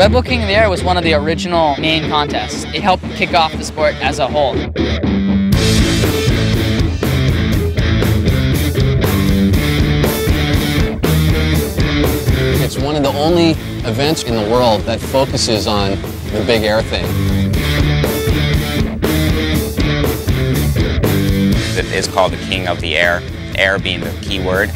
Red Bull King of the Air was one of the original main contests. It helped kick off the sport as a whole. It's one of the only events in the world that focuses on the big air thing. It is called the King of the Air, air being the key word.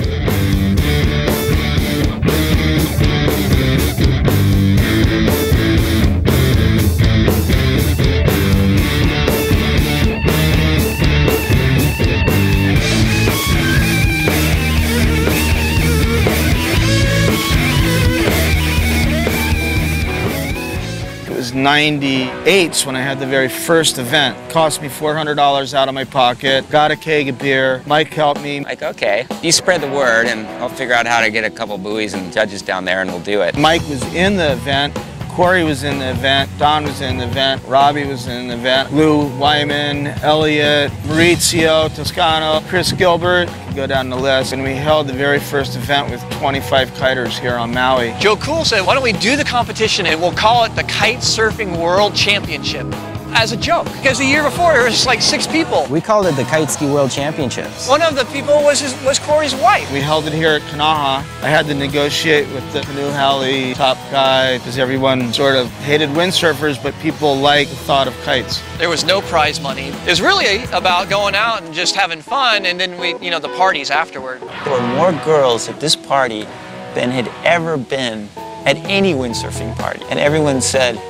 It was '98 when I had the very first event. It cost me $400 out of my pocket. Got a keg of beer. Mike helped me. Like, okay, you spread the word and I'll figure out how to get a couple buoys and judges down there and we'll do it. Mike was in the event. Corey was in the event, Don was in the event, Robbie was in the event, Lou Wyman, Elliot, Maurizio, Toscano, Chris Gilbert, go down the list. And we held the very first event with 25 kiters here on Maui. Joe Cool said, why don't we do the competition and we'll call it the Kite Surfing World Championship as a joke. Because the year before, there was just like 6 people. We called it the Kite Ski World Championships. One of the people was Corey's wife. We held it here at Kanaha. I had to negotiate with the canoe heli top guy because everyone sort of hated windsurfers, but people liked the thought of kites. There was no prize money. It was really about going out and just having fun, and then the parties afterward. There were more girls at this party than had ever been at any windsurfing party. And everyone said,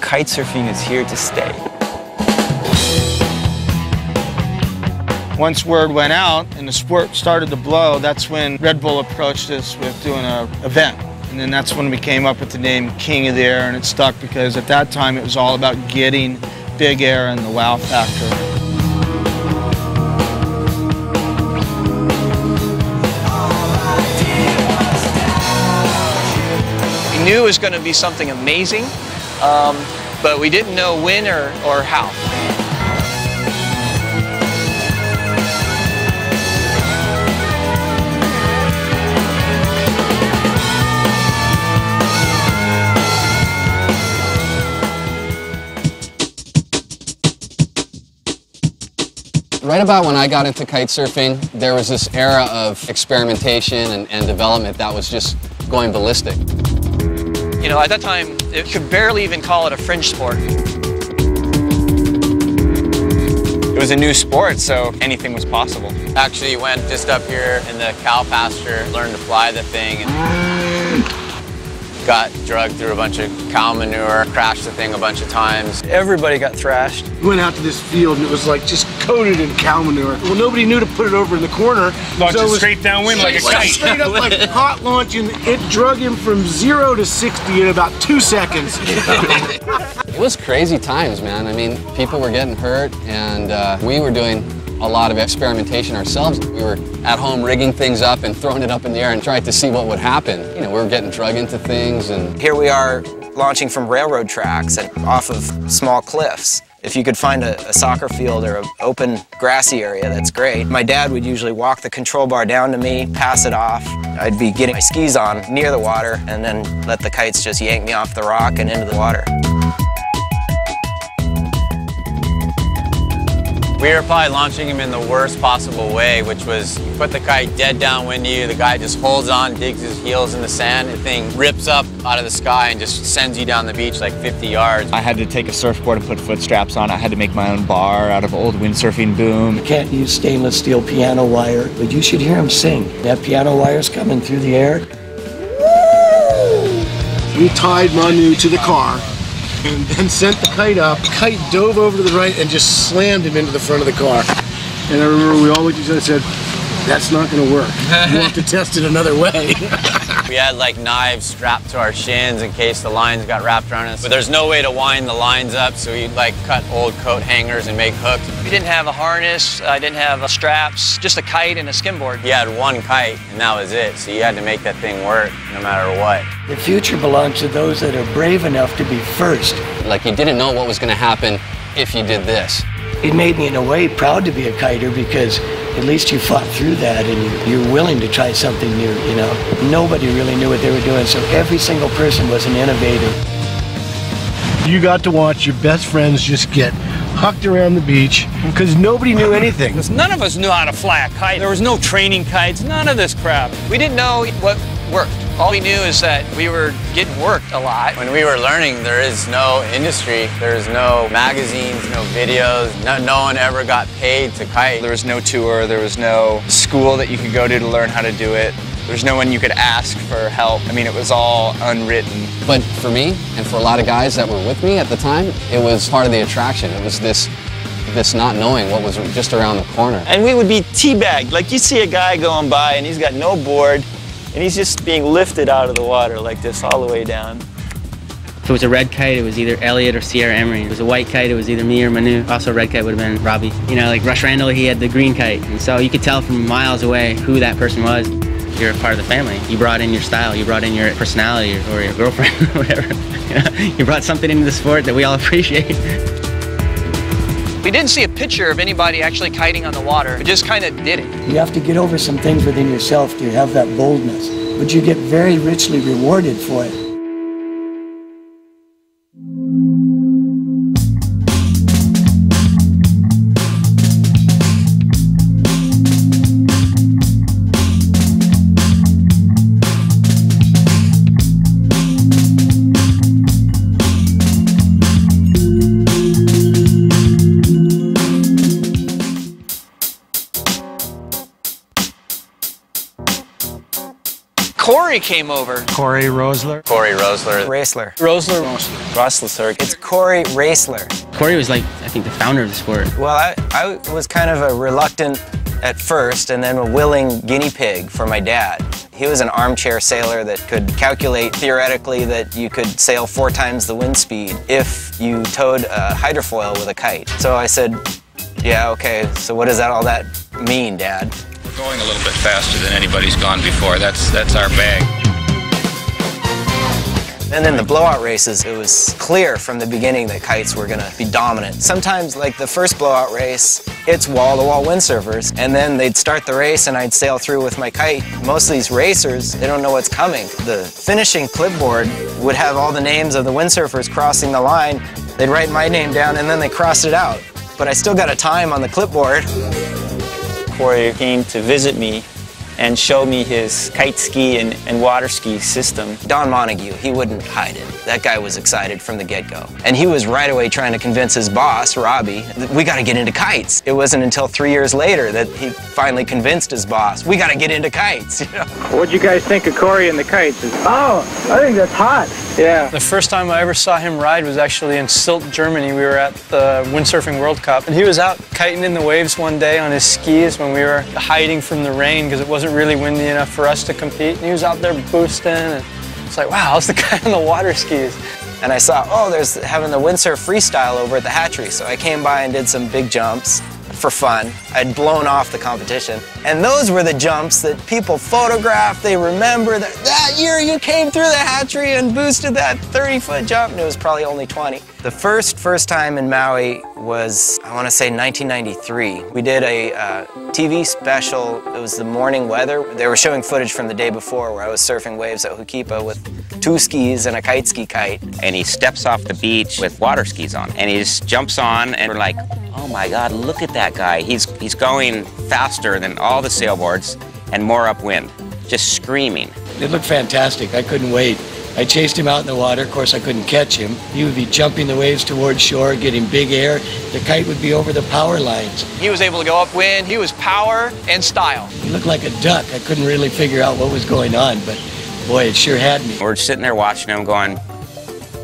kite surfing is here to stay. Once word went out and the sport started to blow, that's when Red Bull approached us with doing an event. And then that's when we came up with the name King of the Air, and it stuck because at that time it was all about getting big air and the wow factor. We knew it was going to be something amazing, but we didn't know when or how. Right about when I got into kite surfing, there was this era of experimentation and development that was just going ballistic. You know, at that time, it could barely even call it a fringe sport. It was a new sport, so anything was possible. Actually went just up here in the cow pasture, learned to fly the thing, and got drugged through a bunch of cow manure, crashed the thing a bunch of times. Everybody got thrashed. We went out to this field and it was like just coated in cow manure. Well, nobody knew to put it over in the corner. Launched it straight downwind like a kite. Straight up like hot launch, and it drug him from 0 to 60 in about 2 seconds. It was crazy times, man. I mean, people were getting hurt, and we were doing a lot of experimentation ourselves. We were at home rigging things up and throwing it up in the air and trying to see what would happen. You know, we were getting drugged into things, and Here we are launching from railroad tracks and off of small cliffs. If you could find a soccer field or an open grassy area, that's great. My dad would usually walk the control bar down to me, pass it off. I'd be getting my skis on near the water and then let the kites just yank me off the rock and into the water. We were probably launching him in the worst possible way, which was you put the kite dead downwind to you, the guy just holds on, digs his heels in the sand, the thing rips up out of the sky and just sends you down the beach like 50 yards. I had to take a surfboard and put foot straps on. I had to make my own bar out of old windsurfing boom. You can't use stainless steel piano wire, but you should hear him sing. That piano wire's coming through the air. We tied Manu to the car and then sent the kite up. The kite dove over to the right and just slammed him into the front of the car. And I remember we all looked at each other and said, that's not going to work. We'll have to test it another way. We had like knives strapped to our shins in case the lines got wrapped around us. But there's no way to wind the lines up, so we'd like cut old coat hangers and make hooks. We didn't have a harness, I didn't have straps, just a kite and a skimboard. He had one kite, and that was it, so you had to make that thing work no matter what. The future belongs to those that are brave enough to be first. like you didn't know what was going to happen if you did this. It made me, in a way, proud to be a kiter because at least you fought through that and you're willing to try something new, you know. Nobody really knew what they were doing, so every single person was an innovator. you got to watch your best friends just get hucked around the beach because nobody knew anything. None of us knew how to fly a kite. There was no training kites, none of this crap. We didn't know what worked. All we knew is that we were getting worked a lot. When we were learning, there is no industry, there is no magazines, no videos, no one ever got paid to kite. There was no tour, there was no school that you could go to learn how to do it. There's no one you could ask for help. I mean, it was all unwritten. But for me, and for a lot of guys that were with me at the time, it was part of the attraction. It was this not knowing what was just around the corner. And we would be teabagged. Like you see a guy going by and he's got no board, and he's just being lifted out of the water like this all the way down. If it was a red kite, it was either Elliot or Sierra Emery. If it was a white kite, it was either me or Manu. Also a red kite would have been Robbie. You know, like Rush Randall, he had the green kite. And so you could tell from miles away who that person was. You're a part of the family. You brought in your style, you brought in your personality or your girlfriend or whatever. You know, you brought something into the sport that we all appreciate. We didn't see a picture of anybody actually kiting on the water. We just kind of did it. You have to get over some things within yourself to have that boldness, but you get very richly rewarded for it. Corey came over. Corey Rosler. Corey Rosler. Racler. Rosler. It's Corey Racler. Corey was like, I think, the founder of the sport. Well, I was kind of a reluctant at first and then a willing guinea pig for my dad. He was an armchair sailor that could calculate theoretically that you could sail 4 times the wind speed if you towed a hydrofoil with a kite. So I said, yeah, okay, so what does all that mean, Dad? Going a little bit faster than anybody's gone before. That's our bag. And then the blowout races, it was clear from the beginning that kites were going to be dominant. Sometimes, like the first blowout race, it's wall-to-wall windsurfers, and then they'd start the race and I'd sail through with my kite. Most of these racers, they don't know what's coming. The finishing clipboard would have all the names of the windsurfers crossing the line. They'd write my name down and then they crossed it out. But I still got a time on the clipboard. Corey came to visit me and show me his kite ski and water ski system. Don Montague, he wouldn't hide it. That guy was excited from the get-go. And he was right away trying to convince his boss, Robbie, that we gotta get into kites. It wasn't until 3 years later that he finally convinced his boss, we gotta get into kites. You know? What'd you guys think of Corey and the kites? Oh, I think that's hot. Yeah. The first time I ever saw him ride was actually in Silt, Germany. We were at the Windsurfing World Cup, and he was out kiting in the waves one day on his skis when we were hiding from the rain because it wasn't really windy enough for us to compete. And he was out there boosting, and it's like, wow, how's the guy on the water skis? And I saw, oh, there's having the windsurf freestyle over at the hatchery. So I came by and did some big jumps for fun. I'd blown off the competition. And those were the jumps that people photographed. They remember that year you came through the hatchery and boosted that 30-foot jump. And it was probably only 20. The first time in Maui was, I want to say 1993. We did a TV special. It was the morning weather. They were showing footage from the day before where I was surfing waves at Hukipa with 2 skis and a kite ski kite. And he steps off the beach with water skis on. And he just jumps on and we're like, oh my God, look at that guy. He's going faster than all the sailboards and more upwind, just screaming. It looked fantastic. I couldn't wait. I chased him out in the water. Of course, I couldn't catch him. He would be jumping the waves towards shore, getting big air. The kite would be over the power lines. He was able to go upwind. He was power and style. He looked like a duck. I couldn't really figure out what was going on, but boy, it sure had me. We're sitting there watching him going,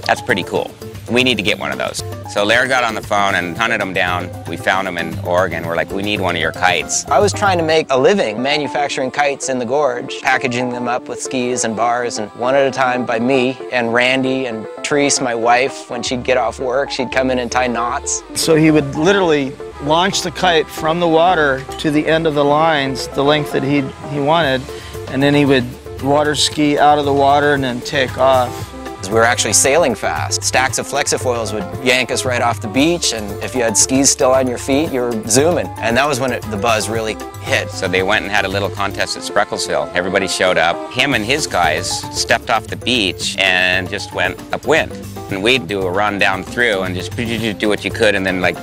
that's pretty cool. We need to get one of those. So Laird got on the phone and hunted them down. We found them in Oregon. We're like, we need one of your kites. I was trying to make a living manufacturing kites in the gorge, packaging them up with skis and bars, and one at a time by me and Randy and Therese, my wife. When she'd get off work, she'd come in and tie knots. So he would literally launch the kite from the water to the end of the lines, the length that he wanted, and then he would water ski out of the water and then take off. We were actually sailing fast. Stacks of flexifoils would yank us right off the beach, and if you had skis still on your feet, you were zooming. And that was when the buzz really hit. So they went and had a little contest at Sprecklesville. Everybody showed up. Him and his guys stepped off the beach and just went upwind. And we'd do a run down through and just do what you could and then, like,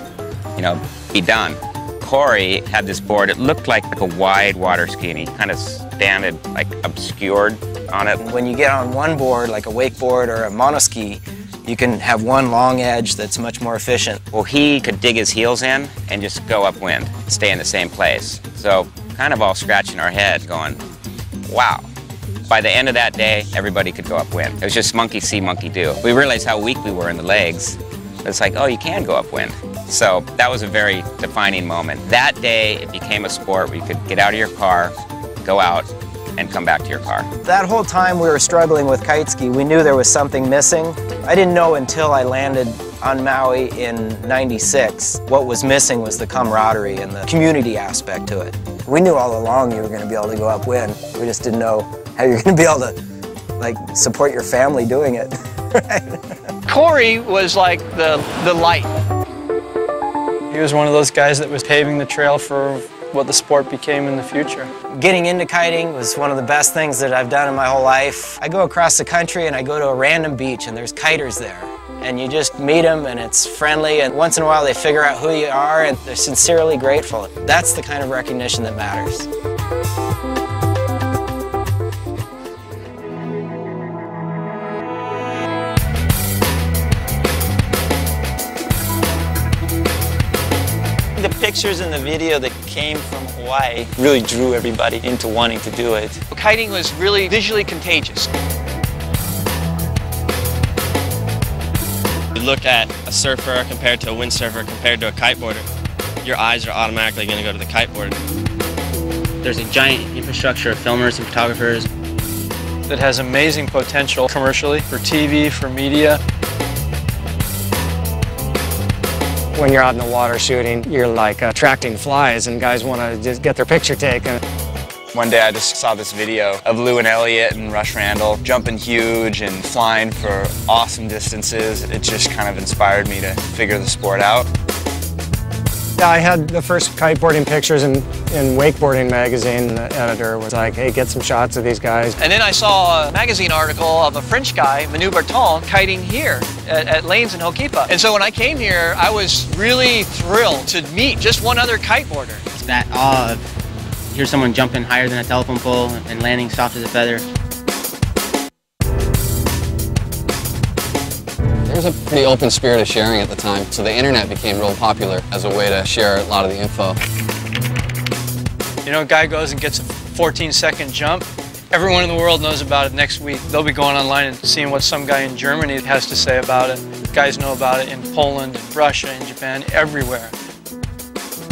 you know, be done. Corey had this board. It looked like a wide water ski, and he kind of standed like obscured on it. When you get on one board, like a wakeboard or a monoski, you can have one long edge that's much more efficient. Well, he could dig his heels in and just go upwind, stay in the same place. So kind of all scratching our head going, wow. By the end of that day, everybody could go upwind. It was just monkey see, monkey do. We realized how weak we were in the legs. It's like, oh, you can go upwind. So that was a very defining moment. That day, it became a sport where you could get out of your car, go out, and come back to your car. That whole time we were struggling with kite ski, we knew there was something missing. I didn't know until I landed on Maui in '96. What was missing was the camaraderie and the community aspect to it. We knew all along you were going to be able to go upwind. We just didn't know how you're going to be able to, like, support your family doing it. Right? Corey was like the light. He was one of those guys that was paving the trail for what the sport became in the future. Getting into kiting was one of the best things that I've done in my whole life. I go across the country and I go to a random beach and there's kiters there. And you just meet them and it's friendly, and once in a while they figure out who you are and they're sincerely grateful. That's the kind of recognition that matters. The pictures and the video that came from Hawaii really drew everybody into wanting to do it. Kiting was really visually contagious. You look at a surfer compared to a windsurfer compared to a kiteboarder, your eyes are automatically going to go to the kiteboard. There's a giant infrastructure of filmers and photographers that has amazing potential commercially, for TV, for media. When you're out in the water shooting, you're like attracting flies and guys want to just get their picture taken. One day I just saw this video of Lou and Elliot and Rush Randall jumping huge and flying for awesome distances. It just kind of inspired me to figure the sport out. Yeah, I had the first kiteboarding pictures in Wakeboarding magazine. The editor was like, hey, get some shots of these guys. And then I saw a magazine article of a French guy, Manu Berton, kiting here at Lanes in Ho'okipa. And so when I came here, I was really thrilled to meet just one other kiteboarder. It's that awe of here's someone jumping higher than a telephone pole and landing soft as a feather. There was a pretty open spirit of sharing at the time, so the internet became real popular as a way to share a lot of the info. You know, a guy goes and gets a 14-second jump. Everyone in the world knows about it next week. They'll be going online and seeing what some guy in Germany has to say about it. Guys know about it in Poland, Russia, in Japan, everywhere.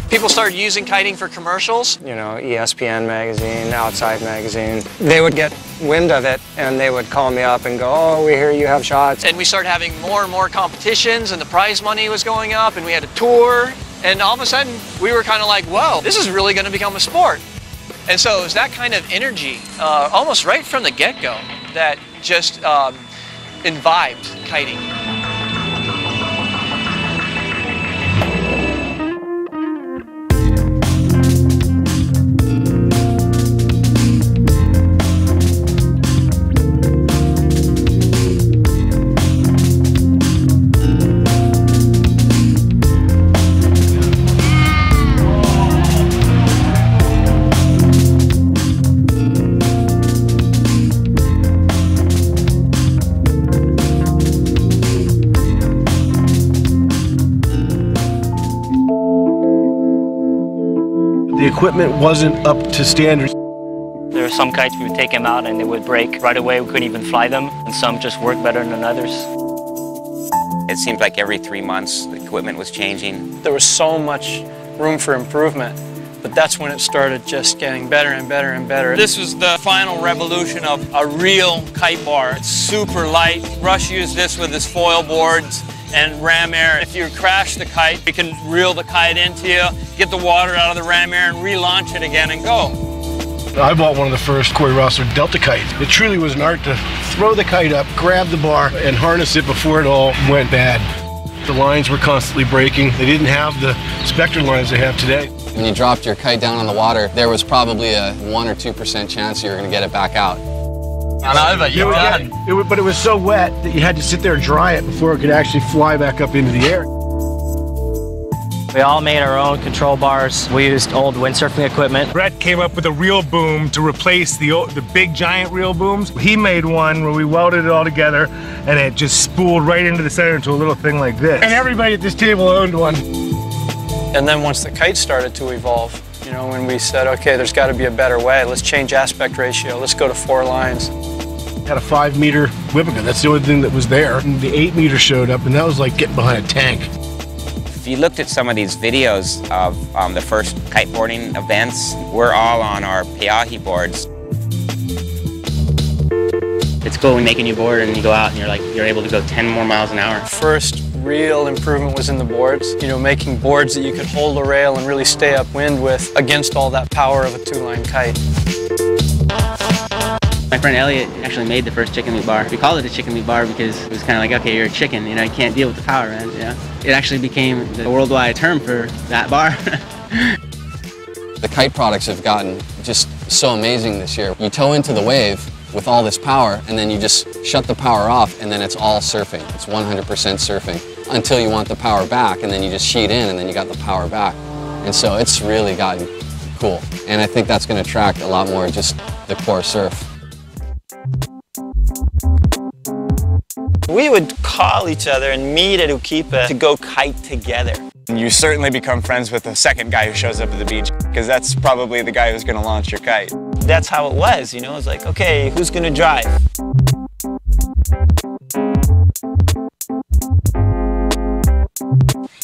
People started using kiting for commercials. You know, ESPN magazine, Outside magazine. They would get wind of it and they would call me up and go, oh, we hear you have shots. And we started having more and more competitions and the prize money was going up and we had a tour. And all of a sudden we were kind of like, whoa, this is really going to become a sport. And so it was that kind of energy, almost right from the get-go, that just imbibed kiting. The equipment wasn't up to standard. There were some kites we would take them out and they would break right away. We couldn't even fly them, and some just worked better than others. It seemed like every 3 months the equipment was changing. There was so much room for improvement, but that's when it started just getting better and better and better. This was the final revolution of a real kite bar. It's super light. Rush used this with his foil boards and ram air. If you crash the kite, you can reel the kite into you, get the water out of the ram air and relaunch it again and go. I bought one of the first Corey Rossler Delta kites. It truly was an art to throw the kite up, grab the bar, and harness it before it all went bad. The lines were constantly breaking. They didn't have the Spectre lines they have today. When you dropped your kite down on the water, there was probably a 1 or 2% chance you were going to get it back out. But it was so wet that you had to sit there and dry it before it could actually fly back up into the air. We all made our own control bars. We used old windsurfing equipment. Brett came up with a reel boom to replace the big giant reel booms. He made one where we welded it all together and it just spooled right into the center into a little thing like this. And everybody at this table owned one. And then once the kite started to evolve, you know, when we said, okay, there's got to be a better way. Let's change aspect ratio. Let's go to 4 lines. Had a 5-meter whippica. That's the only thing that was there. And the 8-meter showed up, and that was like getting behind a tank. If you looked at some of these videos of the first kiteboarding events, we're all on our Peahi boards. It's cool when you make a new board and you go out and you're able to go 10 more miles an hour. First real improvement was in the boards. You know, making boards that you could hold a rail and really stay upwind with against all that power of a 2-line kite. My friend Elliot actually made the first chicken meat bar. We called it a chicken meat bar because it was kind of like, okay, you're a chicken, you know, you can't deal with the power, man. You know? It actually became the worldwide term for that bar. The kite products have gotten just so amazing this year. You tow into the wave with all this power, and then you just shut the power off, and then it's all surfing. It's 100% surfing until you want the power back, and then you just sheet in, and then you got the power back. And so it's really gotten cool. And I think that's going to attract a lot more just the core surf. We would call each other and meet at Ukipa to go kite together. You certainly become friends with the second guy who shows up at the beach, because that's probably the guy who's going to launch your kite. That's how it was, you know, it's like, okay, who's going to drive?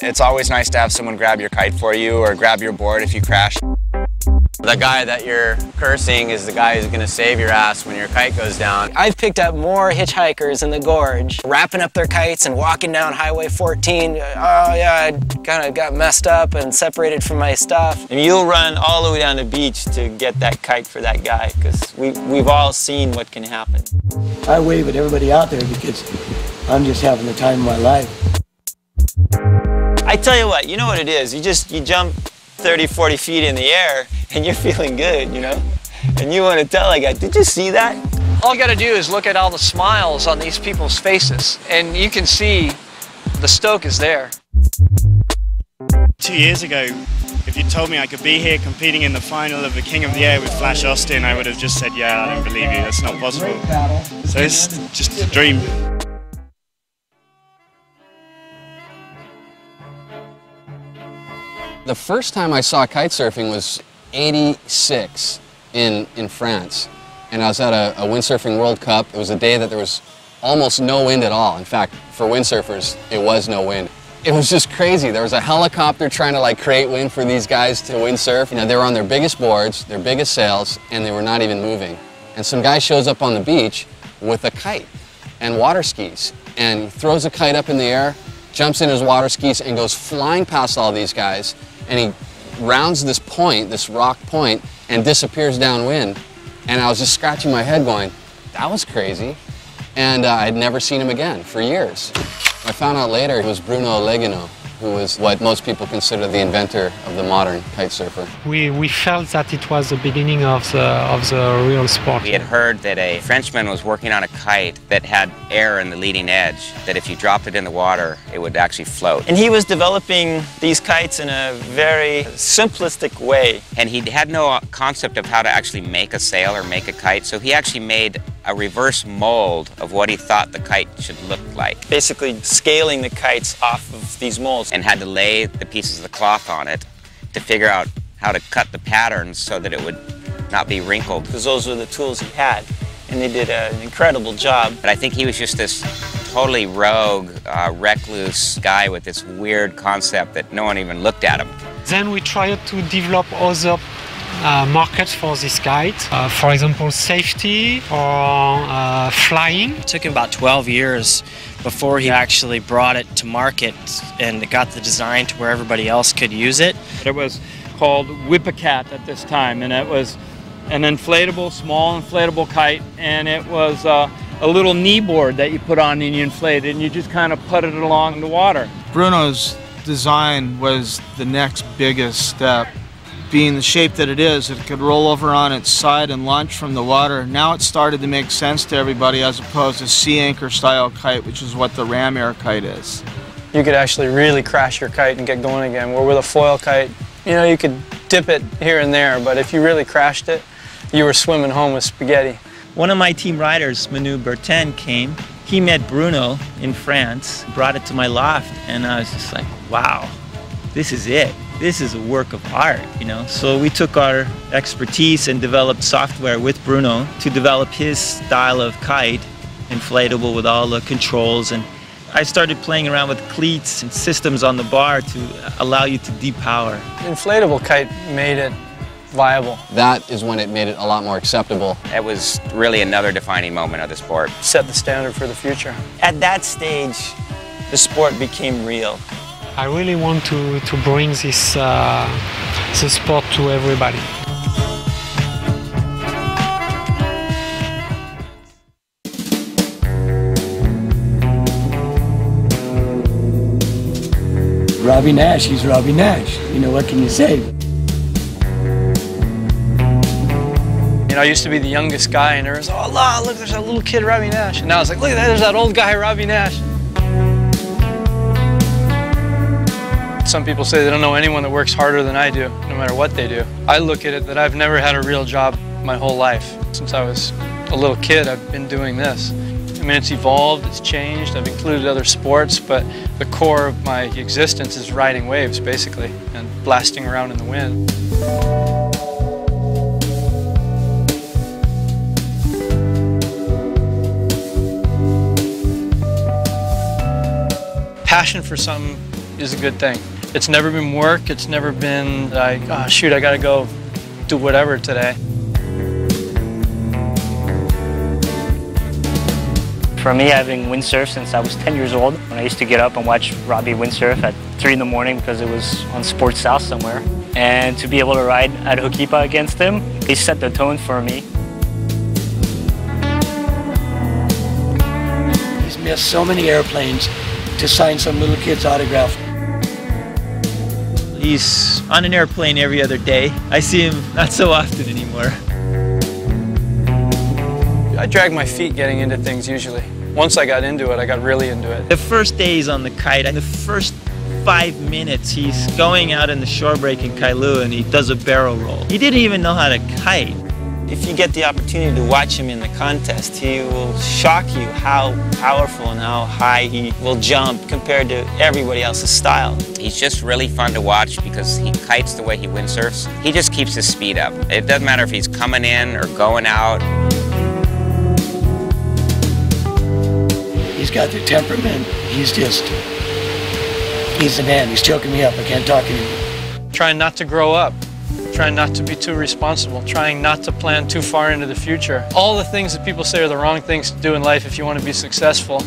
It's always nice to have someone grab your kite for you or grab your board if you crash. The guy that you're cursing is the guy who's gonna save your ass when your kite goes down. I've picked up more hitchhikers in the gorge, wrapping up their kites and walking down Highway 14. Oh yeah, I kind of got messed up and separated from my stuff. And you'll run all the way down the beach to get that kite for that guy, because we've all seen what can happen. I wave at everybody out there because I'm just having the time of my life. I tell you what, you know what it is? You jump 30, 40 feet in the air and you're feeling good, you know? And you want to tell a guy, did you see that? All you got to do is look at all the smiles on these people's faces, and you can see the stoke is there. 2 years ago, if you told me I could be here competing in the final of the King of the Air with Flash Austin, I would have just said, yeah, I don't believe you, that's not possible. So it's just a dream. The first time I saw kite surfing was '86 in France. And I was at a windsurfing World Cup. It was a day that there was almost no wind at all. In fact, for windsurfers, it was no wind. It was just crazy. There was a helicopter trying to like create wind for these guys to windsurf. You know, they were on their biggest boards, their biggest sails, and they were not even moving. And some guy shows up on the beach with a kite and water skis. And he throws a kite up in the air, jumps in his water skis, and goes flying past all these guys. And he rounds this point, this rock point, and disappears downwind. And I was just scratching my head going, that was crazy. And I'd never seen him again for years. I found out later it was Bruno Legeno, who was what most people consider the inventor of the modern kite surfer. We felt that it was the beginning of the real sport. We had heard that a Frenchman was working on a kite that had air in the leading edge, that if you dropped it in the water, it would actually float. And he was developing these kites in a very simplistic way. And he had no concept of how to actually make a sail or make a kite, so he actually made a reverse mold of what he thought the kite should look like. Basically scaling the kites off of these molds. And had to lay the pieces of the cloth on it to figure out how to cut the patterns so that it would not be wrinkled. Because those were the tools he had, and they did an incredible job. But I think he was just this totally rogue, recluse guy with this weird concept that no one even looked at him. Then we tried to develop other markets for this kite, for example, safety or flying. It took him about 12 years before he actually brought it to market and got the design to where everybody else could use it. It was called Whippicat at this time, and it was an inflatable, small inflatable kite, and it was a little knee board that you put on and you inflate it, and you just kind of put it along the water. Bruno's design was the next biggest step being the shape that it is, it could roll over on its side and launch from the water. Now it started to make sense to everybody as opposed to sea anchor style kite, which is what the ram air kite is. You could actually really crash your kite and get going again, where with a foil kite, you know, you could dip it here and there, but if you really crashed it, you were swimming home with spaghetti. One of my team riders, Manu Bertin, came. He met Bruno in France, brought it to my loft, and I was just like, wow, this is it. This is a work of art, you know? So we took our expertise and developed software with Bruno to develop his style of kite, inflatable with all the controls, and I started playing around with cleats and systems on the bar to allow you to depower. Inflatable kite made it viable. That is when it made it a lot more acceptable. It was really another defining moment of the sport. Set the standard for the future. At that stage, the sport became real. I really want to bring this the sport to everybody. Robbie Nash, he's Robbie Nash. You know, what can you say? You know, I used to be the youngest guy, and there was, oh, look, there's that little kid, Robbie Nash. And now it's like, look at that, there's that old guy, Robbie Nash. Some people say they don't know anyone that works harder than I do, no matter what they do. I look at it that I've never had a real job my whole life. Since I was a little kid, I've been doing this. I mean, it's evolved, it's changed, I've included other sports, but the core of my existence is riding waves, basically, and blasting around in the wind. Passion for something is a good thing. It's never been work, it's never been like, oh shoot, I gotta go do whatever today. For me, having windsurfed since I was 10 years old, when I used to get up and watch Robbie windsurf at 3 in the morning because it was on Sports South somewhere, and to be able to ride at Hokipa against him, he set the tone for me. He's missed so many airplanes to sign some little kid's autograph. He's on an airplane every other day. I see him not so often anymore. I drag my feet getting into things usually. Once I got into it, I got really into it. The first days on the kite, and the first 5 minutes, he's going out in the shore break in Kailua and he does a barrel roll. He didn't even know how to kite. If you get the opportunity to watch him in the contest, he will shock you how powerful and how high he will jump compared to everybody else's style. He's just really fun to watch because he kites the way he windsurfs. He just keeps his speed up. It doesn't matter if he's coming in or going out. He's got the temperament. He's the man. He's choking me up. I can't talk anymore. Trying not to grow up. Trying not to be too responsible. Trying not to plan too far into the future. All the things that people say are the wrong things to do in life if you want to be successful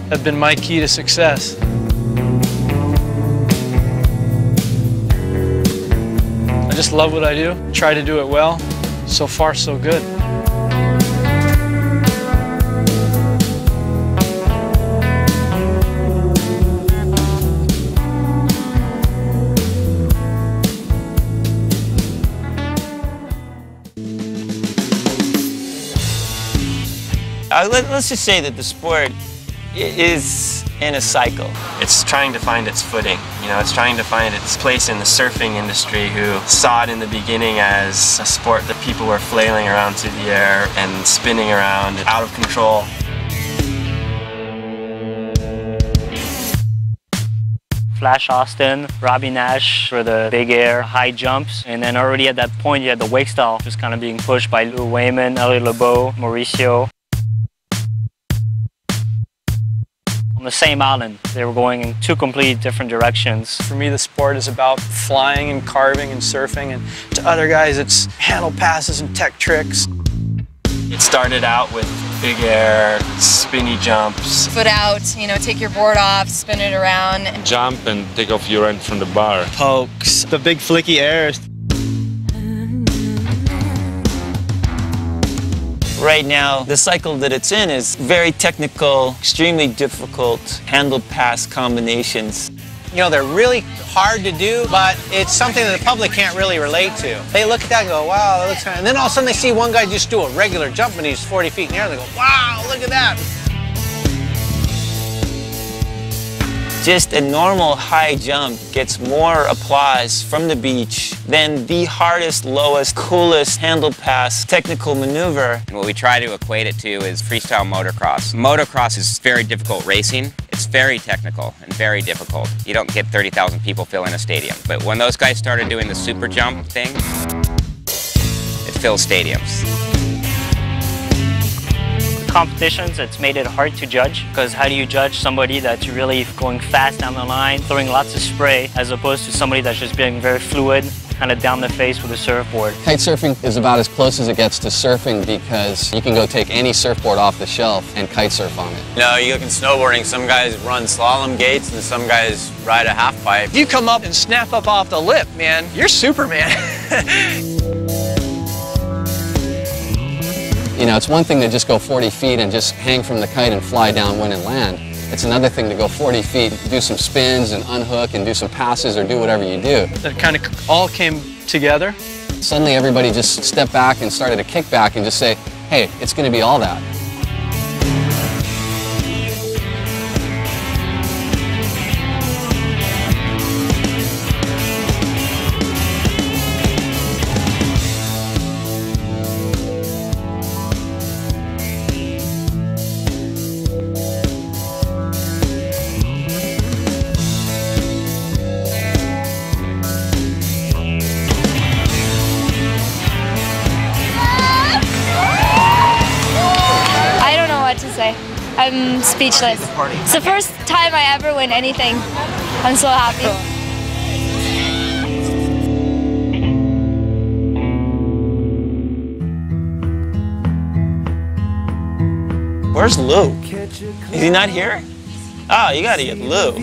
have been my key to success. I just love what I do. Try to do it well. So far, so good. Let's just say that the sport is in a cycle. It's trying to find its footing, you know, it's trying to find its place in the surfing industry, who saw it in the beginning as a sport that people were flailing around through the air and spinning around out of control. Flash Austin, Robbie Nash for the big air, high jumps, and then already at that point you had the wake style just kind of being pushed by Lou Wayman, Elliot LeBeau, Mauricio. On the same island, they were going in two completely different directions. For me, the sport is about flying and carving and surfing, and to other guys it's handle passes and tech tricks. It started out with big air, spinny jumps. Foot out, you know, take your board off, spin it around. Jump and take off your end from the bar. Pokes, the big flicky airs. Right now, the cycle that it's in is very technical, extremely difficult handle pass combinations. You know, they're really hard to do, but it's something that the public can't really relate to. They look at that and go, wow, that looks kind of... And then all of a sudden they see one guy just do a regular jump and he's 40 feet in the air, and they go, wow, look at that. Just a normal high jump gets more applause from the beach than the hardest, lowest, coolest handle pass technical maneuver. And what we try to equate it to is freestyle motocross. Motocross is very difficult racing. It's very technical and very difficult. You don't get 30,000 people filling a stadium. But when those guys started doing the super jump thing, it fills stadiums. Competitions, it's made it hard to judge, because how do you judge somebody that's really going fast down the line, throwing lots of spray, as opposed to somebody that's just being very fluid, kind of down the face with a surfboard? Kite surfing is about as close as it gets to surfing, because you can go take any surfboard off the shelf and kite surf on it. You know, you look in snowboarding, some guys run slalom gates and some guys ride a half pipe. If you come up and snap up off the lip, man, you're Superman. You know, it's one thing to just go 40 feet and just hang from the kite and fly downwind and land. It's another thing to go 40 feet, do some spins and unhook and do some passes or do whatever you do. That kind of all came together. Suddenly everybody just stepped back and started to kick back and just say, hey, it's going to be all that. I'm speechless. It's the first time I ever win anything. I'm so happy. Where's Lou? Is he not here? Oh, you gotta get Lou.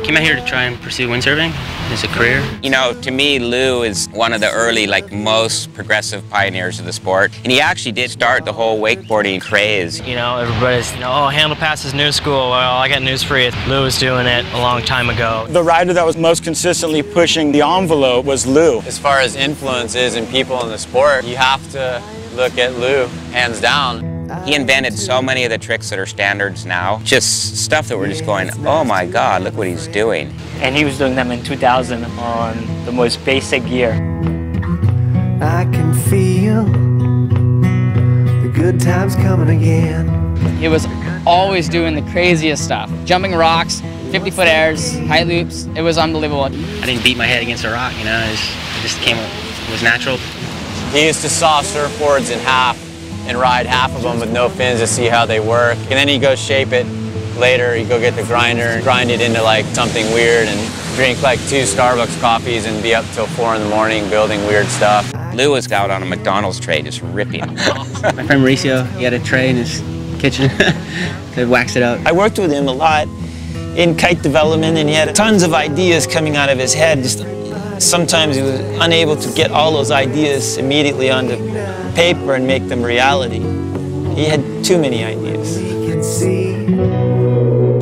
Came out here to try and pursue windsurfing as a career. You know, to me, Lou is one of the early, most progressive pioneers of the sport. And he actually did start the whole wakeboarding craze. You know, everybody's, oh, handle pass is new school. Well, I got news for you. Lou was doing it a long time ago. The rider that was most consistently pushing the envelope was Lou. As far as influences and people in the sport, you have to look at Lou, hands down. He invented so many of the tricks that are standards now. Just stuff that we're just going, oh my God, look what he's doing. And he was doing them in 2000 on the most basic gear. I can feel the good times coming again. He was always doing the craziest stuff. Jumping rocks, 50-foot airs, high loops. It was unbelievable. I didn't beat my head against a rock, you know, it just came, it was natural. He used to saw surfboards in half and ride half of them with no fins to see how they work. And then he'd go shape it later. He'd go get the grinder and grind it into something weird and drink 2 Starbucks coffees and be up till 4 in the morning building weird stuff. Lou was out on a McDonald's tray just ripping. My friend Mauricio, he had a tray in his kitchen to wax it up. I worked with him a lot in kite development, and he had tons of ideas coming out of his head. Just sometimes he was unable to get all those ideas immediately onto paper and make them reality. He had too many ideas.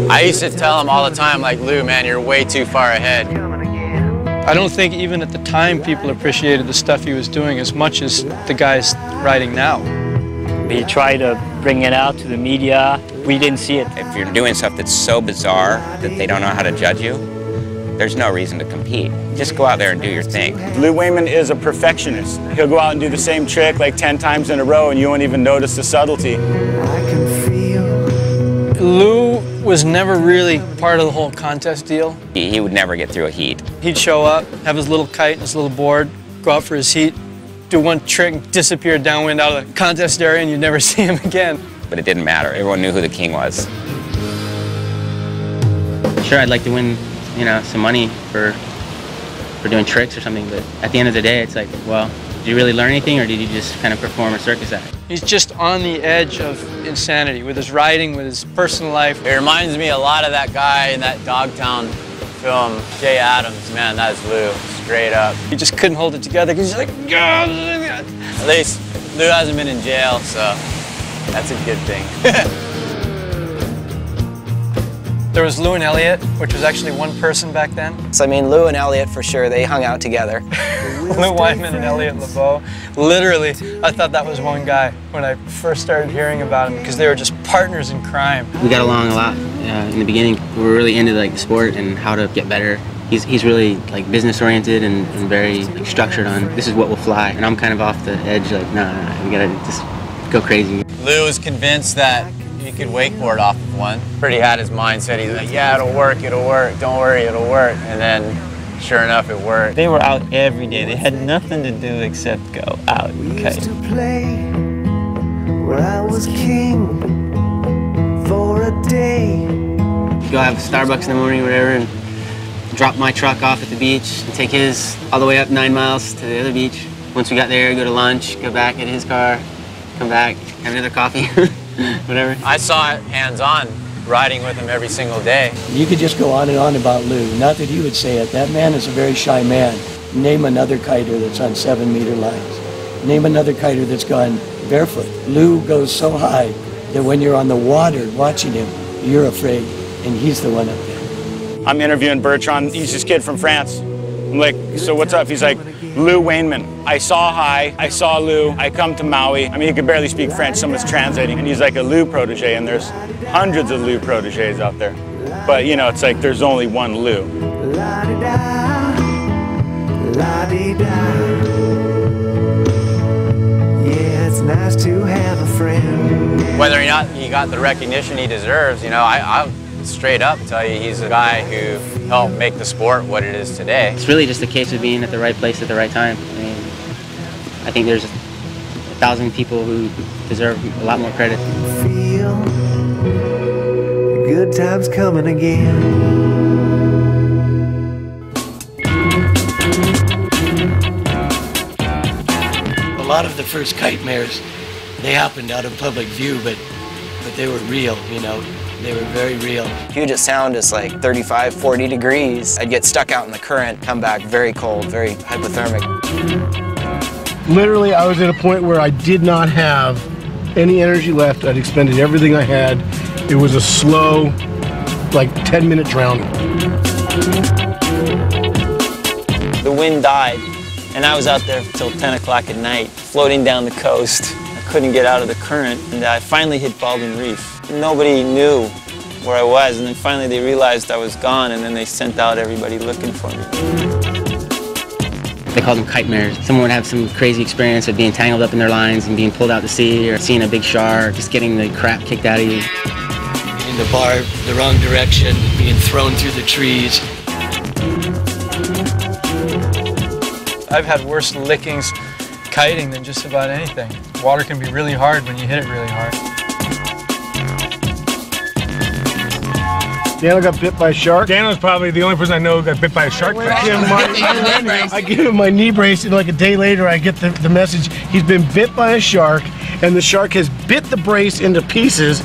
I used to tell him all the time, Lou, man, you're way too far ahead. I don't think even at the time people appreciated the stuff he was doing as much as the guys riding now. We tried to bring it out to the media. We didn't see it. If you're doing stuff that's so bizarre that they don't know how to judge you, there's no reason to compete. Just go out there and do your thing. Lou Wayman is a perfectionist. He'll go out and do the same trick 10 times in a row and you won't even notice the subtlety. Lou was never really part of the whole contest deal. He would never get through a heat. He'd show up, have his little kite and his little board, go out for his heat, do one trick, disappear downwind out of the contest area, and you'd never see him again. But it didn't matter. Everyone knew who the king was. Sure, I'd like to win, some money for doing tricks or something, but at the end of the day, it's well, did you really learn anything, or did you just kind of perform a circus act? He's just on the edge of insanity with his riding, with his personal life. It reminds me a lot of that guy in that Dogtown film, Jay Adams. Man, that's Lou, straight up. He just couldn't hold it together because he's God. At least Lou hasn't been in jail, so that's a good thing. There was Lou and Elliot, which was actually one person back then. So I mean, Lou and Elliot for sure, they hung out together. Lou Wyman and Elliot LeBeau. Literally, I thought that was one guy when I first started hearing about him because they were just partners in crime. We got along a lot in the beginning. We were really into like the sport and how to get better. He's really like business oriented and very like, structured on this is what will fly. And I'm kind of off the edge like, nah, we gotta just go crazy. Lou was convinced that you could wakeboard off of one. Pretty had his mindset. He's like, yeah, it'll work, don't worry, it'll work. And then, sure enough, it worked. They were out every day. They had nothing to do except go out and kite. Where I was king for a day. Go have Starbucks in the morning or whatever and drop my truck off at the beach and take his all the way up 9 miles to the other beach. Once we got there, go to lunch, go back, get his car, come back, have another coffee. Whatever. I saw it hands-on, riding with him every single day. You could just go on and on about Lou. Not that he would say it. That man is a very shy man. Name another kiter that's on 7-meter lines. Name another kiter that's gone barefoot. Lou goes so high that when you're on the water watching him, you're afraid, and he's the one up there. I'm interviewing Bertrand. He's this kid from France. I'm like, so what's up? He's like, Lou Wainman. I saw Hai, I saw Lou, I come to Maui. I mean, he could barely speak French, someone's translating. And he's like a Lou protege, and there's hundreds of Lou proteges out there. But, you know, it's like there's only one Lou. La-di-da, la-di-da. Yeah, it's nice to have a friend. Whether or not he got the recognition he deserves, you know, I'll straight up tell you he's a guy who helped make the sport what it is today. It's really just a case of being at the right place at the right time. I mean, I think there's 1,000 people who deserve a lot more credit. Feel the good times coming again. A lot of the first kite mares, they happened out of public view, but they were real, you know. They were very real. Puget Sound is like 35, 40 degrees. I'd get stuck out in the current, come back very cold, very hypothermic. Literally, I was at a point where I did not have any energy left. I'd expended everything I had. It was a slow, like 10-minute drowning. The wind died, and I was out there till 10 o'clock at night, floating down the coast. I couldn't get out of the current, and I finally hit Baldwin Reef. Nobody knew where I was, and then finally they realized I was gone, and then they sent out everybody looking for me. They called them kite mares. Someone would have some crazy experience of being tangled up in their lines and being pulled out to sea, or seeing a big shark, just getting the crap kicked out of you. In the bar, the wrong direction, being thrown through the trees. I've had worse lickings kiting than just about anything. Water can be really hard when you hit it really hard. Daniel got bit by a shark. Daniel's probably the only person I know who got bit by a shark. I give him my knee brace, and like a day later I get the message, he's been bit by a shark, and the shark has bit the brace into pieces,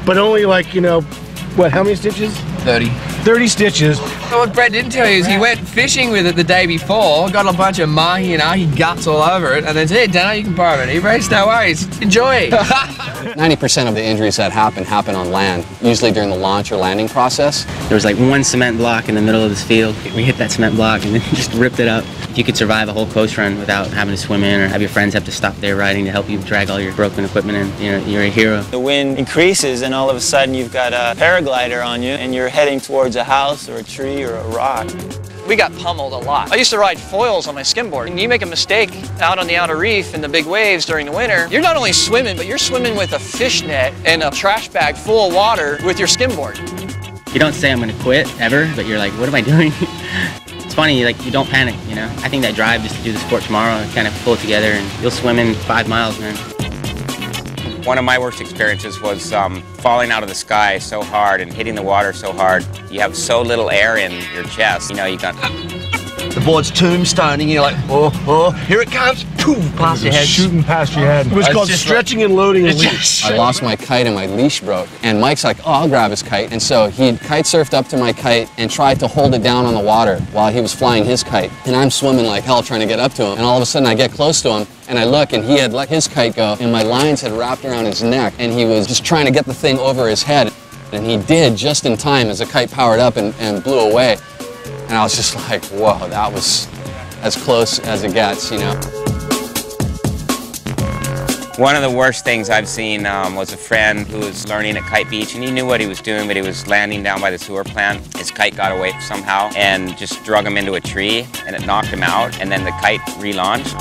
but only like, you know, what, how many stitches? 30. 30 stitches. So what Brett didn't tell you is he went fishing with it the day before, got a bunch of mahi and ahi guts all over it, and then said, hey, Dano, you can borrow it. He brace, no worries, enjoy. 90% of the injuries that happen on land, usually during the launch or landing process. There was like one cement block in the middle of this field. We hit that cement block and then just ripped it up. You could survive a whole coast run without having to swim in or have your friends have to stop their riding to help you drag all your broken equipment in. You know, you're a hero. The wind increases, and all of a sudden you've got a paraglider on you, and you're heading towards a house or a tree or a rock. We got pummeled a lot. I used to ride foils on my skimboard, and you make a mistake out on the outer reef in the big waves during the winter, you're not only swimming, but you're swimming with a fish net and a trash bag full of water with your skimboard. You don't say I'm gonna quit ever, but you're like, what am I doing? It's funny, like you don't panic, you know? I think that drive just to do the sport tomorrow and kind of pull it together, and you'll swim in 5 miles, man. One of my worst experiences was falling out of the sky so hard and hitting the water so hard. You have so little air in your chest. You know, you got... The board's tombstoning, you're like, oh, here it comes, poof, past your head. Shooting past your head. It was called stretching and loading a leash. I lost my kite and my leash broke. And Mike's like, oh, I'll grab his kite. And so he kite surfed up to my kite and tried to hold it down on the water while he was flying his kite. And I'm swimming like hell trying to get up to him. And all of a sudden I get close to him and I look and he had let his kite go and my lines had wrapped around his neck and he was just trying to get the thing over his head. And he did just in time as the kite powered up and blew away. And I was just like, whoa, that was as close as it gets, you know. One of the worst things I've seen was a friend who was learning at Kite Beach, and he knew what he was doing, but he was landing down by the sewer plant. His kite got away somehow and just drug him into a tree, and it knocked him out, and then the kite relaunched,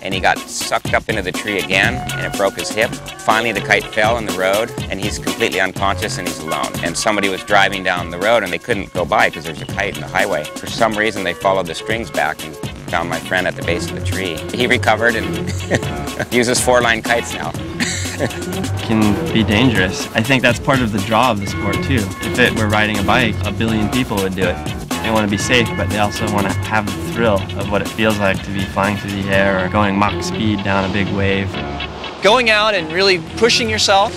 and he got sucked up into the tree again, and it broke his hip. Finally, the kite fell in the road, and he's completely unconscious, and he's alone. And somebody was driving down the road, and they couldn't go by because there's a kite in the highway. For some reason, they followed the strings back and found my friend at the base of the tree. He recovered and uses 4-line kites now. Can be dangerous. I think that's part of the draw of the sport too. If it were riding a bike, a billion people would do it. They want to be safe, but they also want to have the thrill of what it feels like to be flying through the air or going Mach speed down a big wave. Going out and really pushing yourself,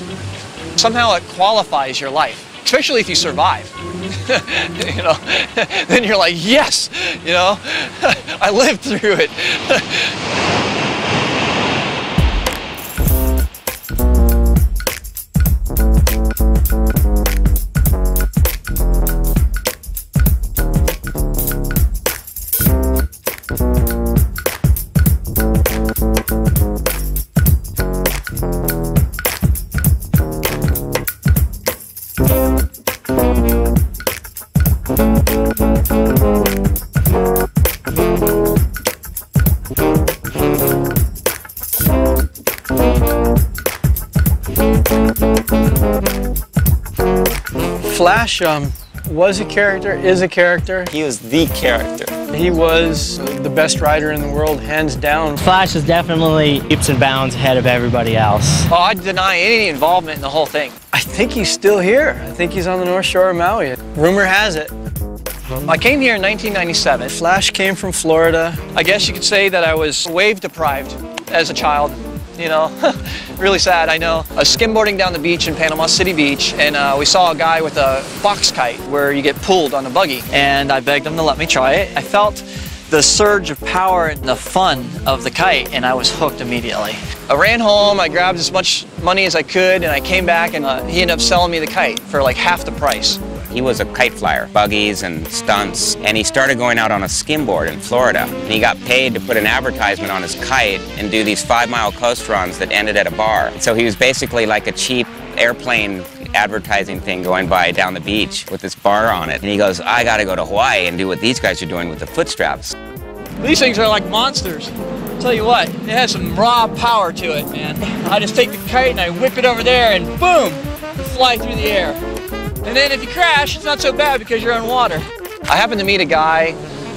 somehow it qualifies your life, especially if you survive. You know, then you're like, yes, you know, I lived through it. Flash was a character, is a character. He was the character. He was the best rider in the world, hands down. Flash is definitely leaps and bounds ahead of everybody else. Oh, I deny any involvement in the whole thing. I think he's still here. I think he's on the North Shore of Maui. Rumor has it. I came here in 1997. Flash came from Florida. I guess you could say that I was wave deprived as a child. You know, really sad, I know. I was skimboarding down the beach in Panama City Beach, and we saw a guy with a box kite where you get pulled on a buggy. And I begged him to let me try it. I felt the surge of power and the fun of the kite, and I was hooked immediately. I ran home, I grabbed as much money as I could, and I came back, and he ended up selling me the kite for like half the price. He was a kite flyer, buggies and stunts, and he started going out on a skimboard in Florida. And he got paid to put an advertisement on his kite and do these 5-mile coast runs that ended at a bar. So he was basically like a cheap airplane advertising thing going by down the beach with this bar on it. And he goes, I gotta go to Hawaii and do what these guys are doing with the foot straps. These things are like monsters. I'll tell you what, it has some raw power to it, man. I just take the kite and I whip it over there and boom, fly through the air. And then if you crash, it's not so bad because you're on water. I happened to meet a guy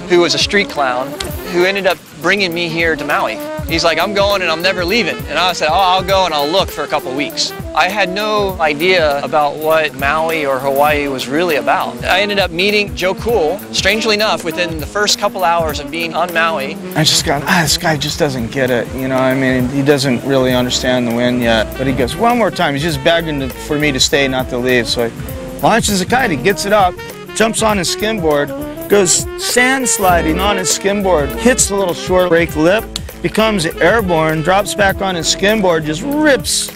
who was a street clown who ended up bringing me here to Maui. He's like, I'm going and I'm never leaving. And I said, oh, I'll go and I'll look for a couple weeks. I had no idea about what Maui or Hawaii was really about. I ended up meeting Joe Cool, strangely enough, within the first couple hours of being on Maui. I just got, this guy just doesn't get it, you know, I mean, he doesn't really understand the wind yet. But he goes, one more time, he's just begging for me to stay, not to leave. So he launches the kite, he gets it up, jumps on his skimboard, goes sand sliding on his skimboard, hits the little short break lip, becomes airborne, drops back on his skimboard, just rips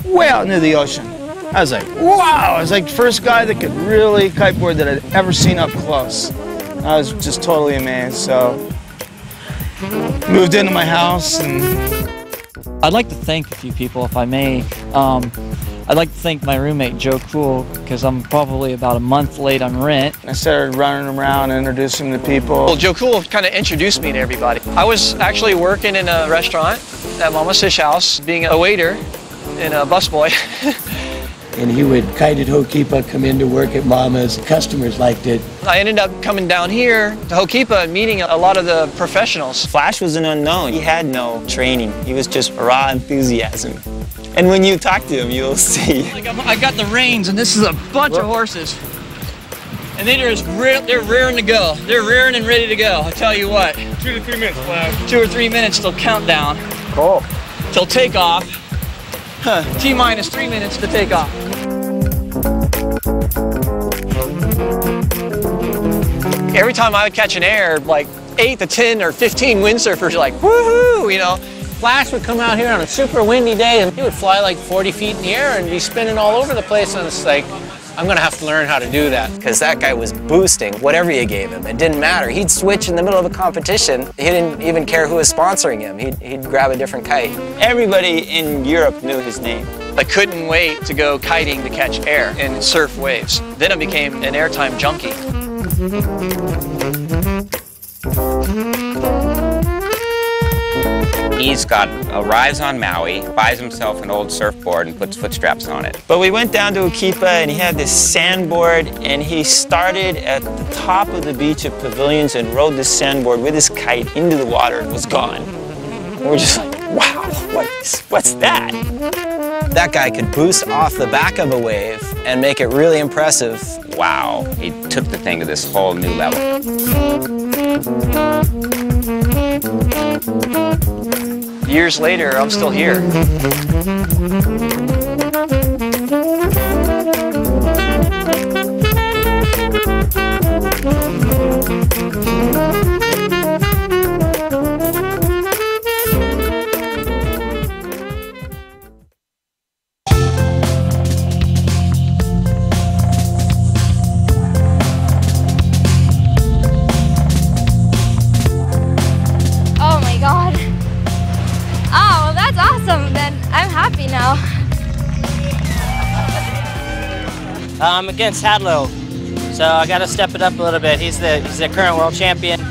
way out into the ocean. I was like, wow! I was like the first guy that could really kiteboard that I'd ever seen up close. I was just totally amazed, so moved into my house. And I'd like to thank a few people, if I may. I'd like to thank my roommate, Joe Cool, because I'm probably about a month late on rent. I started running around and introducing to people. Well, Joe Cool kind of introduced me to everybody. I was actually working in a restaurant at Mama's Fish House, being a waiter and a busboy. And he would kite at Ho'okipa, come into work at Mama's. Customers liked it. I ended up coming down here to Ho'okipa and meeting a lot of the professionals. Flash was an unknown. He had no training. He was just raw enthusiasm. And when you talk to him, you'll see. Like I got the reins, and this is a bunch of horses. And they're just they're rearing to go. They're rearing and ready to go. I tell you what. 2 to 3 minutes, Flash. 2 or 3 minutes till countdown. Cool. Till takeoff. T-minus 3 minutes to take off. Every time I would catch an air, like 8 to 10 or 15 windsurfers are like, woohoo, you know. Flash would come out here on a super windy day and he would fly like 40 feet in the air and be spinning all over the place, and it's like, I'm gonna have to learn how to do that. Because that guy was boosting whatever you gave him. It didn't matter. He'd switch in the middle of a competition. He didn't even care who was sponsoring him. He'd grab a different kite. Everybody in Europe knew his name. I couldn't wait to go kiting to catch air and surf waves. Then I became an airtime junkie. He's arrives on Maui, buys himself an old surfboard and puts foot straps on it. But we went down to Ukipa and he had this sandboard and he started at the top of the beach of Pavilions and rode this sandboard with his kite into the water and was gone. And we're just like, wow, what's that? That guy could boost off the back of a wave and make it really impressive. Wow, he took the thing to this whole new level. Years later, I'm still here. Oh my God. Oh, well, that's awesome. Then I'm happy now. I'm against Hadlow, so I got to step it up a little bit. He's the current world champion,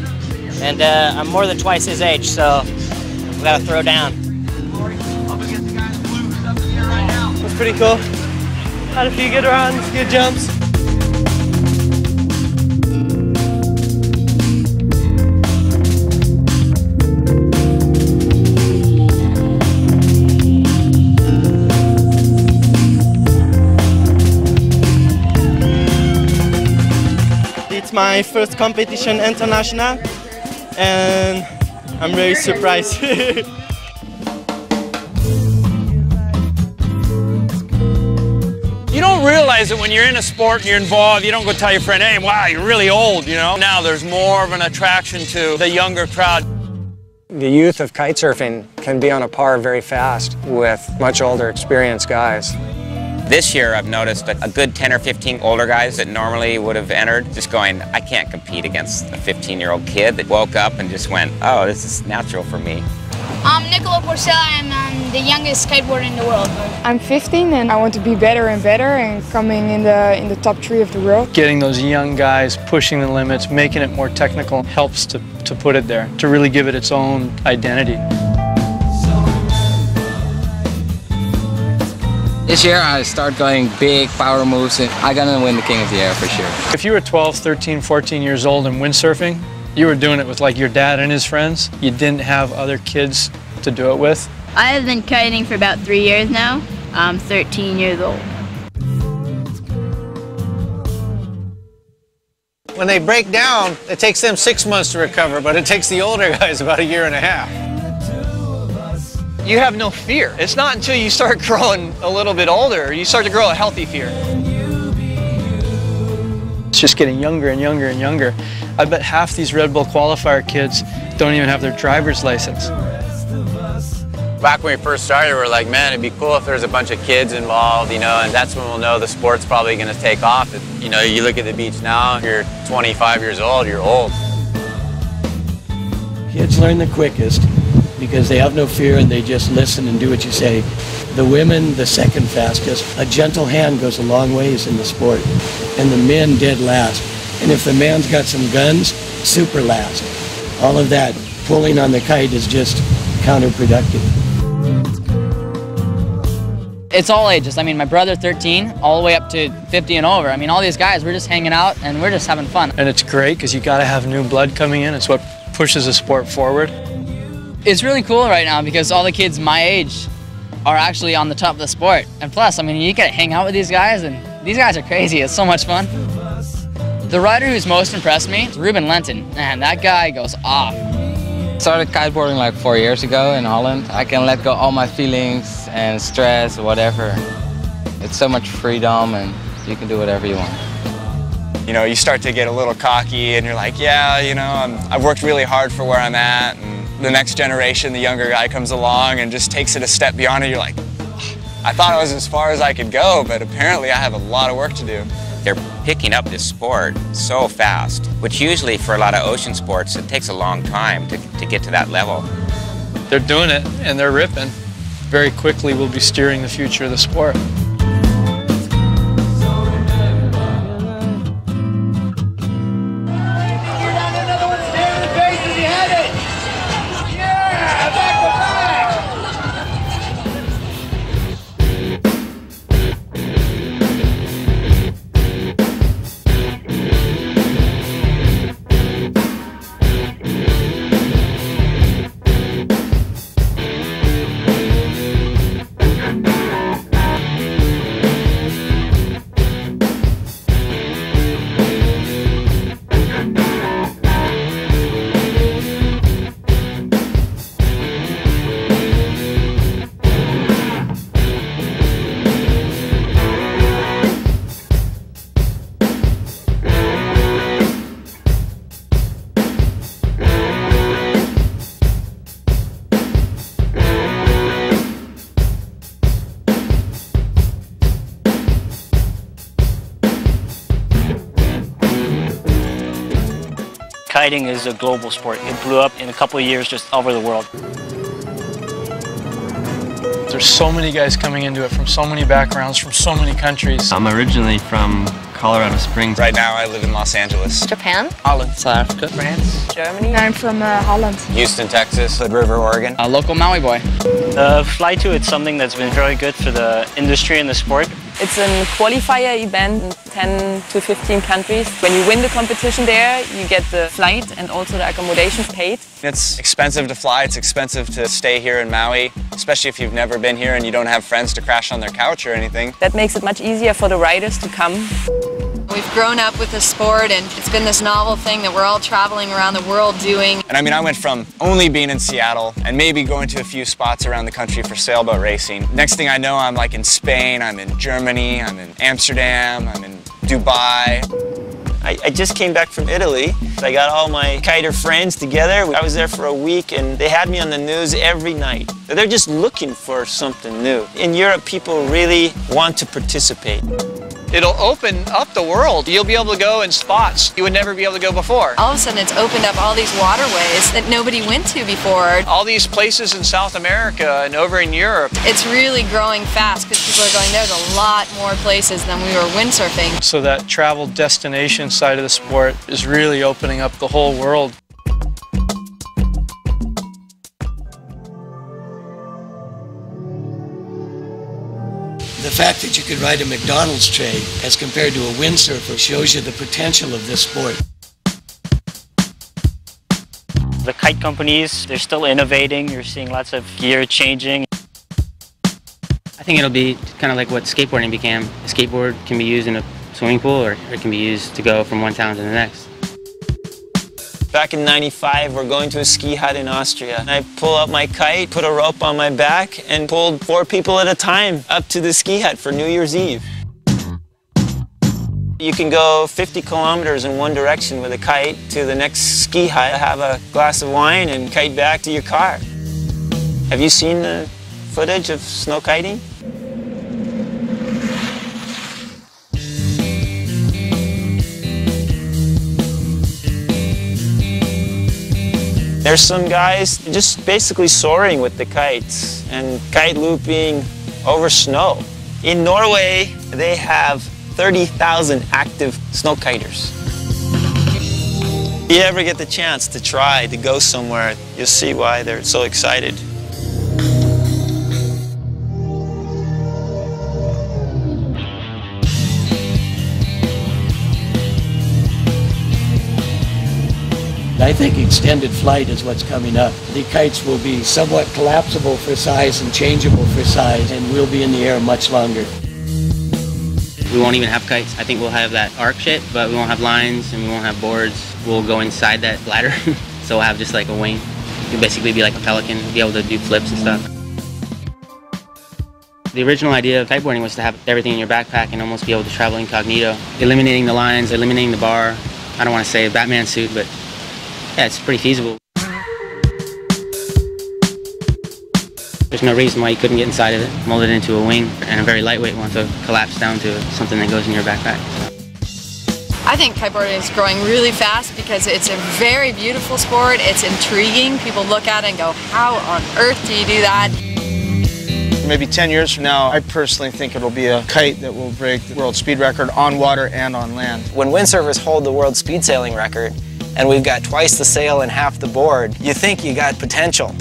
and I'm more than twice his age, so we got to throw down. That's pretty cool. Had a few good runs, good jumps. It's my first competition international, and I'm very surprised. You don't realize it when you're in a sport and you're involved. You don't go tell your friend, hey, wow, you're really old, you know? Now there's more of an attraction to the younger crowd. The youth of kitesurfing can be on a par very fast with much older, experienced guys. This year I've noticed a good 10 or 15 older guys that normally would have entered just going, I can't compete against a 15-year-old kid that woke up and just went, oh, this is natural for me. I'm Nicola Porcella. I'm the youngest skateboarder in the world. I'm 15 and I want to be better and better and coming in the top 3 of the world. Getting those young guys pushing the limits, making it more technical helps to put it there, to really give it its own identity. This year I start going big power moves and I'm gonna win the King of the Air for sure. If you were 12, 13, 14 years old and windsurfing, you were doing it with like your dad and his friends. You didn't have other kids to do it with. I have been kiting for about 3 years now. I'm 13 years old. When they break down, it takes them 6 months to recover, but it takes the older guys about 1.5 years. You have no fear. It's not until you start growing a little bit older, you start to grow a healthy fear. It's just getting younger and younger and younger. I bet half these Red Bull qualifier kids don't even have their driver's license. Back when we first started, we were like, man, it'd be cool if there's a bunch of kids involved, you know, and that's when we'll know the sport's probably going to take off. You know, you look at the beach now, you're 25 years old, you're old. Kids learn the quickest because they have no fear and they just listen and do what you say. The women, the second fastest. A gentle hand goes a long ways in the sport. And the men dead last. And if the man's got some guns, super last. All of that pulling on the kite is just counterproductive. It's all ages. I mean, my brother 13, all the way up to 50 and over. I mean, all these guys, we're just hanging out and we're just having fun. And it's great because you got to have new blood coming in. It's what pushes the sport forward. It's really cool right now because all the kids my age are actually on the top of the sport. And plus, I mean, you get to hang out with these guys and these guys are crazy. It's so much fun. The rider who's most impressed me is Ruben Lenton. Man, that guy goes off. Started kiteboarding like 4 years ago in Holland. I can let go all my feelings and stress, whatever. It's so much freedom and you can do whatever you want. You know, you start to get a little cocky and you're like, yeah, you know, I've worked really hard for where I'm at and the next generation, the younger guy comes along and just takes it a step beyond it. You're like, I thought I was as far as I could go, but apparently I have a lot of work to do. They're picking up this sport so fast, which usually for a lot of ocean sports, it takes a long time to get to that level. They're doing it and they're ripping. Very quickly we'll be steering the future of the sport. Kiting is a global sport. It blew up in a couple of years just all over the world. There's so many guys coming into it from so many backgrounds, from so many countries. I'm originally from Colorado Springs. Right now I live in Los Angeles. Japan. Holland. South Africa. France. Germany. I'm from Holland. Houston, Texas. Hood River, Oregon. A local Maui boy. Fly to it's something that's been very good for the industry and the sport. It's a qualifier event in 10 to 15 countries. When you win the competition there, you get the flight and also the accommodation paid. It's expensive to fly, it's expensive to stay here in Maui, especially if you've never been here and you don't have friends to crash on their couch or anything. That makes it much easier for the riders to come. We've grown up with the sport and it's been this novel thing that we're all traveling around the world doing. And I mean, I went from only being in Seattle and maybe going to a few spots around the country for sailboat racing. Next thing I know, I'm like in Spain, I'm in Germany, I'm in Amsterdam, I'm in Dubai. I just came back from Italy. I got all my kiter friends together. I was there for a week and they had me on the news every night. They're just looking for something new. In Europe, people really want to participate. It'll open up the world. You'll be able to go in spots you would never be able to go before. All of a sudden it's opened up all these waterways that nobody went to before. All these places in South America and over in Europe. It's really growing fast because people are going, there's a lot more places than we were windsurfing. So that travel destination side of the sport is really opening up the whole world. The fact that you could ride a McDonald's tray as compared to a windsurfer shows you the potential of this sport. The kite companies, they're still innovating. You're seeing lots of gear changing. I think it'll be kind of like what skateboarding became. A skateboard can be used in a swimming pool or it can be used to go from one town to the next. Back in '95, we're going to a ski hut in Austria. I pull out my kite, put a rope on my back, and pulled 4 people at a time up to the ski hut for New Year's Eve. You can go 50 kilometers in one direction with a kite to the next ski hut, have a glass of wine, and kite back to your car. Have you seen the footage of snow kiting? There's some guys just basically soaring with the kites and kite looping over snow. In Norway, they have 30,000 active snow kiters. If you ever get the chance to try to go somewhere, you'll see why they're so excited. I think extended flight is what's coming up. The kites will be somewhat collapsible for size and changeable for size, and we'll be in the air much longer. We won't even have kites. I think we'll have that arc shit, but we won't have lines and we won't have boards. We'll go inside that bladder, so we'll have just like a wing. You'll basically be like a pelican, be able to do flips and stuff. The original idea of kiteboarding was to have everything in your backpack and almost be able to travel incognito. Eliminating the lines, eliminating the bar. I don't want to say a Batman suit, but yeah, it's pretty feasible. There's no reason why you couldn't get inside of it, mold it into a wing, and a very lightweight one to collapse down to something that goes in your backpack. I think kiteboarding is growing really fast because it's a very beautiful sport. It's intriguing. People look at it and go, how on earth do you do that? Maybe 10 years from now, I personally think it'll be a kite that will break the world speed record on water and on land. When windsurfers hold the world speed sailing record, and we've got twice the sail and half the board, you think you got potential.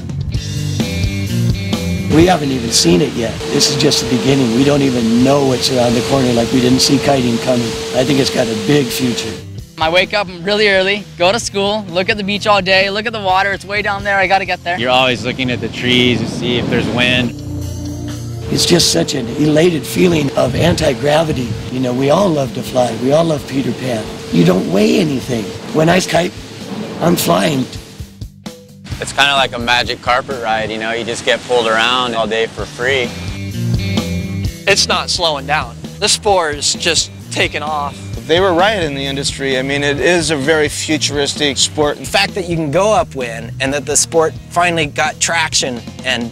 We haven't even seen it yet. This is just the beginning. We don't even know what's around the corner, like we didn't see kiting coming. I think it's got a big future. I wake up really early, go to school, look at the beach all day, look at the water, it's way down there, I gotta get there. You're always looking at the trees to see if there's wind. It's just such an elated feeling of anti-gravity. You know, we all love to fly. We all love Peter Pan. You don't weigh anything. When I kite, I'm flying. It's kind of like a magic carpet ride, you know, you just get pulled around all day for free. It's not slowing down. The sport is just taking off. They were right in the industry. I mean, it is a very futuristic sport. The fact that you can go upwind and that the sport finally got traction and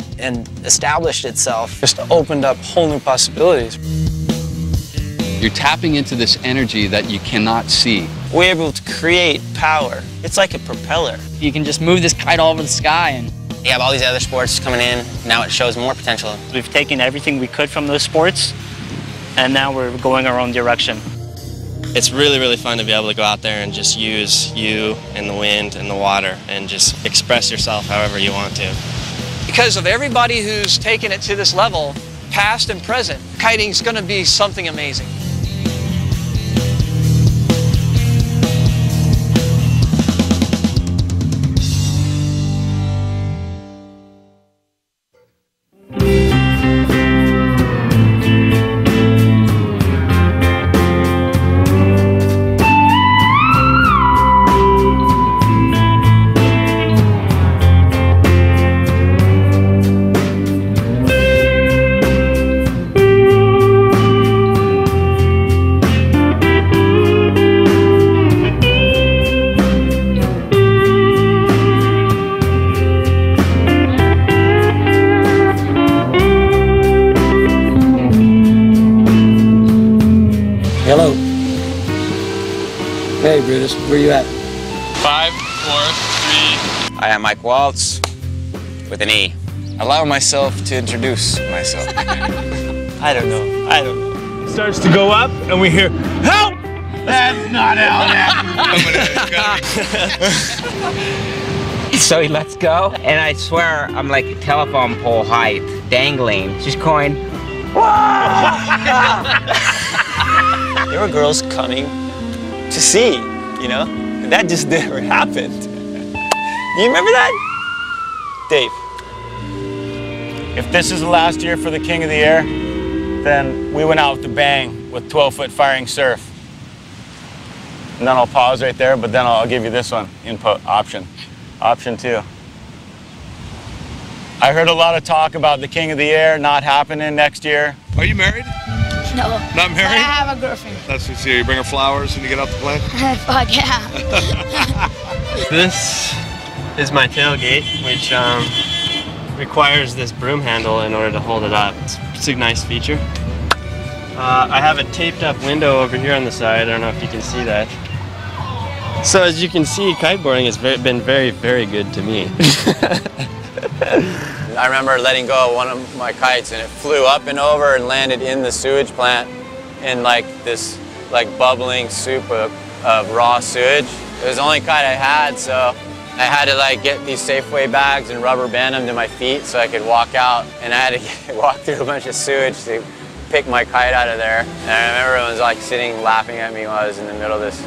established itself just opened up whole new possibilities. You're tapping into this energy that you cannot see. We're able to create power. It's like a propeller. You can just move this kite all over the sky and You have all these other sports coming in. Now it shows more potential. We've taken everything we could from those sports, and now we're going our own direction. It's really, really fun to be able to go out there and just use you and the wind and the water and just express yourself however you want to. Because of everybody who's taken it to this level, past and present, kiting's going to be something amazing. Hello. Hey, Brutus, where you at? 5, 4, 3. I am Mike Waltz with an E. Allow myself to introduce myself. I don't know. It starts to go up, and we hear, help! That's not So he lets go, and I swear I'm like a telephone pole height, dangling, just going, There were girls coming to see, you know? And that just never happened. Do you remember that? Dave. If this is the last year for the King of the Air, then we went out with a bang with 12-foot firing surf. And then I'll pause right there, but then I'll give you this one, input option. Option 2. I heard a lot of talk about the King of the Air not happening next year. Are you married? No. Not married? I have a girlfriend. That's what you see. You bring her flowers when you get off the plane? Fuck yeah. This is my tailgate, which requires this broom handle in order to hold it up. It's a nice feature. I have a taped up window over here on the side. I don't know if you can see that. So as you can see, kiteboarding has been very, very good to me. I remember letting go of one of my kites, and it flew up and over and landed in the sewage plant in like this bubbling soup of raw sewage. It was the only kite I had, so I had to like get these Safeway bags and rubber band them to my feet so I could walk out, and I had to walk through a bunch of sewage to pick my kite out of there. And I remember everyone was like sitting laughing at me while I was in the middle of this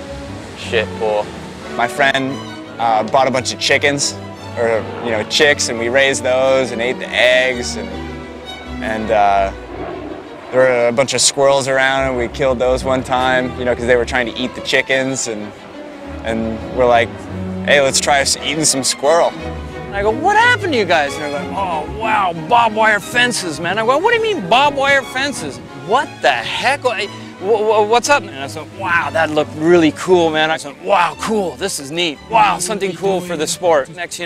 shit pool. My friend bought a bunch of chickens, or chicks, and we raised those and ate the eggs, and there were a bunch of squirrels around, and we killed those one time, because they were trying to eat the chickens, and we're like, hey, let's try eating some squirrel. And I go, what happened to you guys? And they're like, oh, wow, barbed wire fences, man. I go, what do you mean barbed wire fences? What the heck? What's up? And I said, wow, that looked really cool, man. I said, wow, cool, this is neat. Wow, something cool for the sport. Next,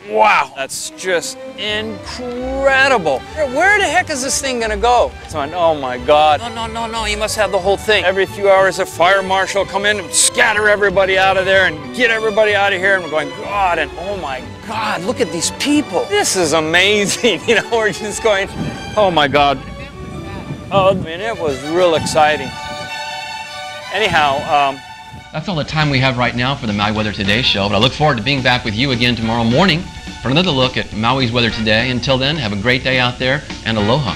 wow, that's just incredible. Where the heck is this thing gonna go? So I went, oh my God. No, you must have the whole thing. Every few hours a fire marshal come in and scatter everybody out of there and get everybody out of here. And we're going, God, and oh my God, look at these people. This is amazing. You know, we're just going, oh my God. Oh, I mean, it was real exciting. Anyhow, that's all the time we have right now for the Maui Weather Today show, but I look forward to being back with you again tomorrow morning for another look at Maui's weather today. Until then, have a great day out there and aloha.